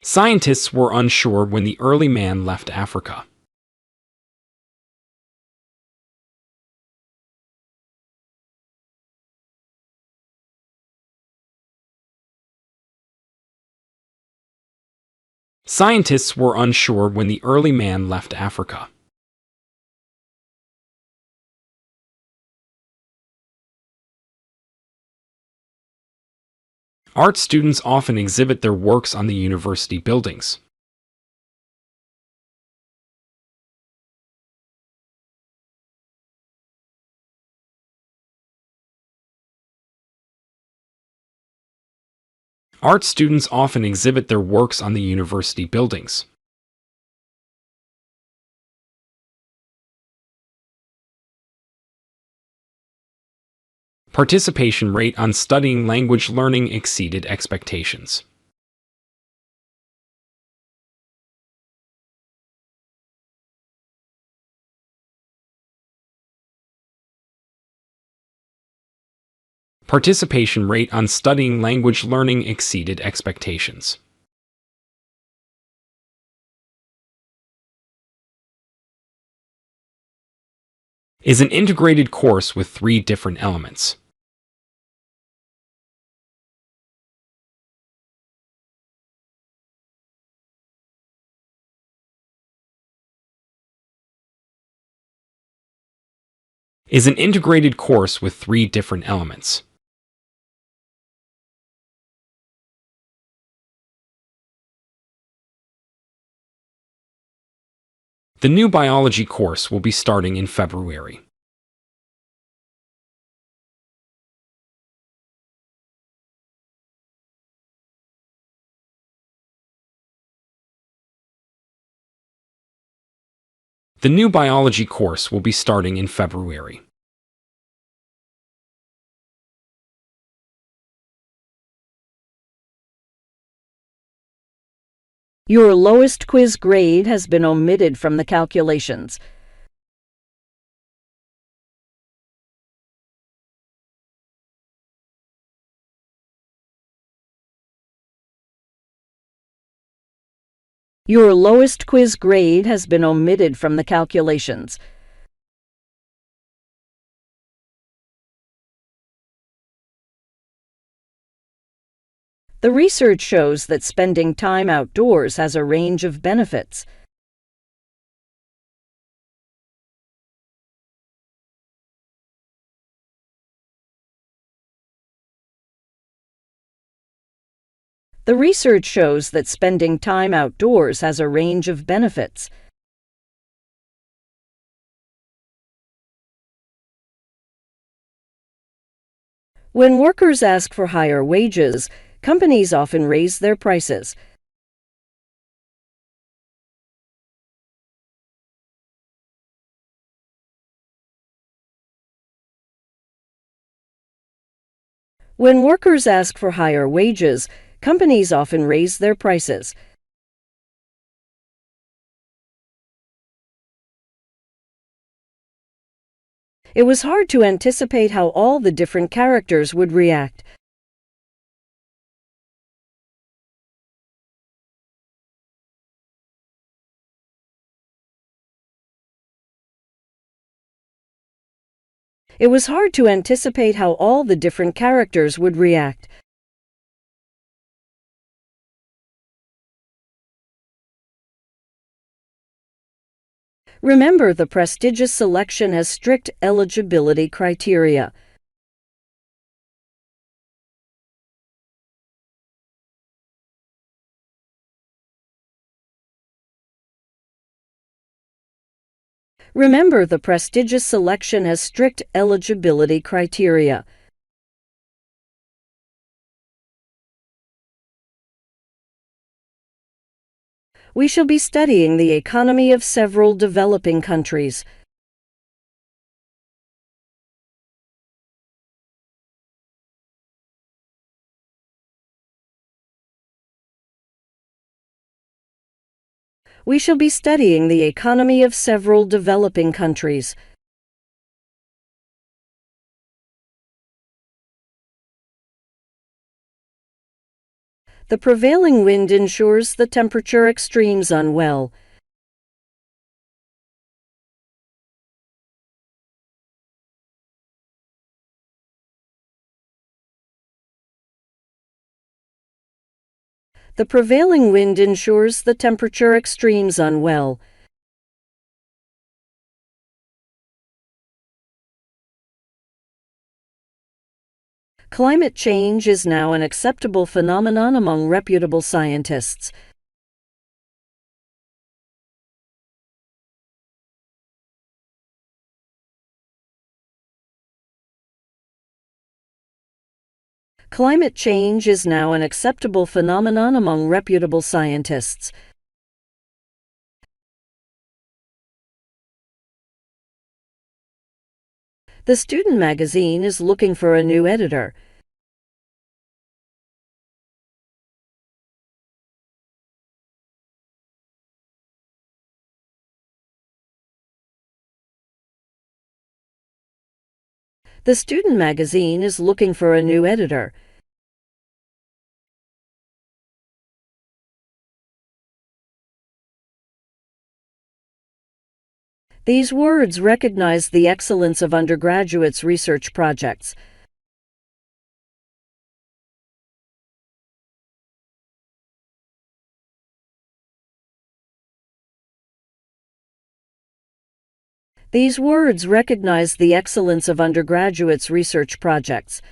Scientists were unsure when the early man left Africa. Scientists were unsure when the early man left Africa. Art students often exhibit their works on the university buildings. Art students often exhibit their works on the university buildings. Participation rate on studying language learning exceeded expectations. Participation rate on studying language learning exceeded expectations. Is an integrated course with 3 different elements. Is an integrated course with 3 different elements. The new biology course will be starting in February. The new biology course will be starting in February. Your lowest quiz grade has been omitted from the calculations. Your lowest quiz grade has been omitted from the calculations. The research shows that spending time outdoors has a range of benefits. The research shows that spending time outdoors has a range of benefits. When workers ask for higher wages, companies often raise their prices. When workers ask for higher wages, companies often raise their prices. It was hard to anticipate how all the different characters would react. It was hard to anticipate how all the different characters would react. Remember, the prestigious selection has strict eligibility criteria. Remember, the prestigious selection has strict eligibility criteria. We shall be studying the economy of several developing countries. We shall be studying the economy of several developing countries. The prevailing wind ensures the temperature extremes unwell. The prevailing wind ensures the temperature extremes unwell. Climate change is now an acceptable phenomenon among reputable scientists. Climate change is now an acceptable phenomenon among reputable scientists. The student magazine is looking for a new editor. The student magazine is looking for a new editor. These words recognize the excellence of undergraduates' research projects. These words recognize the excellence of undergraduates' research projects.